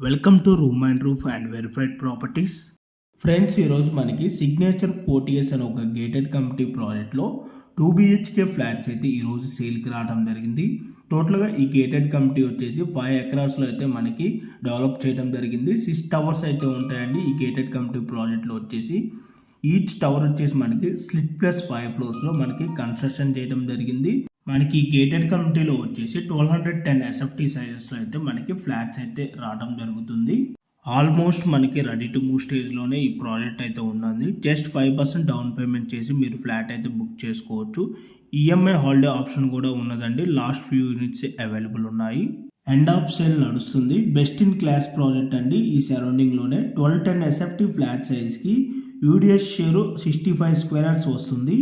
Welcome to room and roof and verified properties. Friends, ఈరోజు మనకి signature పోటీఎస్ అనే ఒక గేటెడ్ కమ్యూనిటీ ప్రాజెక్ట్లో 2 BHK ఫ్లాట్స్ అయితే ఈరోజు సేల్కి రావడం జరిగింది. టోటల్గా ఈ గేటెడ్ కమ్యూనిటీ వచ్చేసి 5 ఎకరాస్లో అయితే మనకి డెవలప్ చేయడం జరిగింది. 6 టవర్స్ అయితే ఉంటాయండి ఈ గేటెడ్ కమ్యూనిటీ ప్రాజెక్ట్లో వచ్చేసి. ఈచ్ టవర్ వచ్చేసి మనకి స్లిట్ ప్లస్ 5 ఫ్లోర్స్లో మనకి కన్స్ట్రక్షన్ చేయడం జరిగింది. మనకి గేటెడ్ కమ్యూనిటీలో వచ్చేసి 1210 SFT సైజెస్లో అయితే మనకి ఫ్లాట్స్ అయితే రావడం జరుగుతుంది. ఆల్మోస్ట్ మనకి రెడీ టు మూవ్ స్టేజ్లోనే ఈ ప్రాజెక్ట్ అయితే ఉన్నది. జస్ట్ 5% డౌన్ పేమెంట్ చేసి మీరు ఫ్లాట్ అయితే బుక్ చేసుకోవచ్చు. ఈఎంఐ హాలిడే ఆప్షన్ కూడా ఉన్నదండి. లాస్ట్ ఫ్యూ యూనిట్స్ అవైలబుల్ ఉన్నాయి. ఎండ్ ఆఫ్ సేల్ నడుస్తుంది. బెస్ట్ ఇన్ క్లాస్ ప్రాజెక్ట్ అండి. ఈ సరౌండింగ్లోనే 1210 SFT ఫ్లాట్ సైజ్కి యూడిఎస్ షేరు 65 స్క్వేర్ యార్డ్స్ వస్తుంది.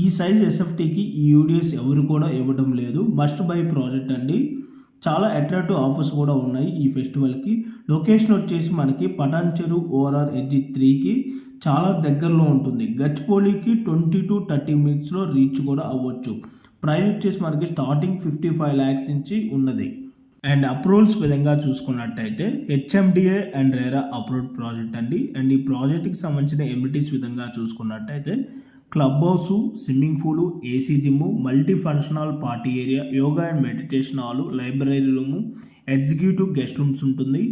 ఈ సైజ్ ఎస్ఎఫ్టీకి ఈ యూడిఎస్ ఎవరు కూడా ఇవ్వడం లేదు. మస్ట్ బై ప్రాజెక్ట్ అండి. చాలా అట్రాక్టివ్ ఆఫర్స్ కూడా ఉన్నాయి ఈ ఫెస్టివల్కి. లొకేషన్ వచ్చేసి మనకి పటాన్ చెరు ఓఆర్ఆర్ ఎడ్జి 3కి చాలా దగ్గరలో ఉంటుంది. గచ్చిబౌలికి 20 to 30 మినిట్స్లో రీచ్ కూడా అవ్వచ్చు. ప్రైస్ వచ్చేసి మనకి స్టార్టింగ్ 55 lakhs నుంచి ఉన్నది. అండ్ అప్రూవల్స్ విధంగా చూసుకున్నట్టయితే HMDA and RERA approved project అండి. అండ్ ఈ ప్రాజెక్ట్కి సంబంధించిన ఎమ్యూనిటీస్ విధంగా చూసుకున్నట్టయితే club house, swimming pool, AC gym, multi functional party area, yoga and meditation hall, library room, executive guest rooms ఉంటుంది.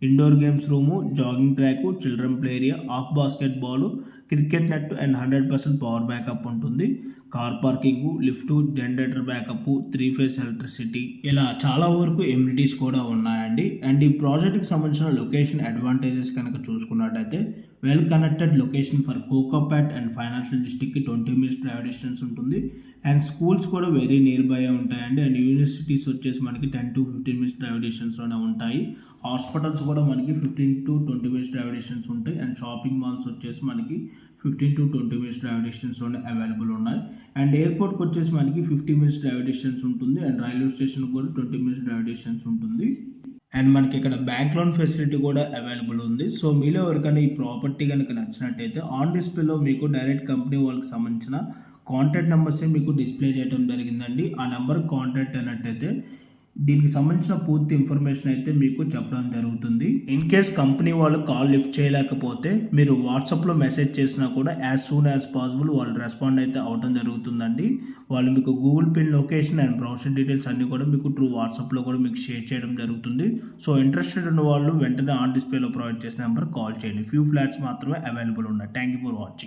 Indoor games room, jogging track, children play area, half basket ball, cricket net and 100% power backup ఉంటుంది. Car parking, lift, generator backup, 3 phase electricity, ఇలా చాలా వరకు amenities కూడా ఉన్నాయండి. And ఈ ప్రాజెక్ట్కి సంబంధించిన లొకేషన్ అడ్వాంటేజెస్ కనుక చూసుకున్నట్టయితే well connected location for Kokapet and financial డిస్ట్రిక్ట్కి 20 minutes డ్రైవ్ డిస్టెన్స్ ఉంటుంది. అండ్ స్కూల్స్ కూడా వెరీ నియర్ బై ఉంటాయండి. అండ్ యూనివర్సిటీస్ వచ్చేసి మనకి 10 to 15 minutes డ్రైవ్ డిస్టెన్స్లోనే ఉంటాయి. హాస్పిటల్స్ కూడా మనకి 15 to 20 minutes డ్రైవ్ డిస్టెన్స్ ఉంటాయి. అండ్ షాపింగ్ మాల్స్ వచ్చేసి మనకి 15 to 20 minutes డ్రైవ్ డిస్టెన్స్లోనే అవైలబుల్ ఉన్నాయి. అండ్ ఎయిర్పోర్ట్కి వచ్చేసి మనకి 50 minutes డ్రైవ్ డిస్టెన్స్ ఉంటుంది. అండ్ రైల్వే స్టేషన్ కూడా 20 minutes డ్రైవ్ డిస్టెన్స్ ఉంటుంది. అండ్ మనకి ఇక్కడ బ్యాంక్ లోన్ ఫెసిలిటీ కూడా అవైలబుల్ ఉంది. సో మీలో ఎవరికైనా ఈ ప్రాపర్టీ కనుక నచ్చినట్టయితే ఆన్ డిస్ప్లేలో మీకు డైరెక్ట్ కంపెనీ వాళ్ళకి సంబంధించిన కాంటాక్ట్ నెంబర్స్ మీకు డిస్ప్లే చేయడం జరిగిందండి. ఆ నెంబర్కి కాంటాక్ట్ అయినట్టయితే దీనికి సంబంధించిన పూర్తి ఇన్ఫర్మేషన్ అయితే మీకు చెప్పడం జరుగుతుంది. ఇన్ కేస్ కంపెనీ వాళ్ళు కాల్ లిఫ్ట్ చేయలేకపోతే మీరు వాట్సాప్లో మెసేజ్ చేసినా కూడా యాజ్ సూన్ యాజ్ పాసిబుల్ వాళ్ళు రెస్పాండ్ అయితే అవడం జరుగుతుందండి. వాళ్ళు మీకు Google pin location and browser details అన్నీ కూడా మీకు త్రూ వాట్సాప్లో కూడా మీకు షేర్ చేయడం జరుగుతుంది. సో ఇంట్రెస్టెడ్ ఉన్న వాళ్ళు వెంటనే ఆన్ డిస్ప్లేలో ప్రొవైడ్ చేసిన నెంబర్ కాల్ చేయండి. ఫ్యూ ఫ్లాట్స్ మాత్రమే అవైలబుల్ ఉన్నాయి. Thank you for watching.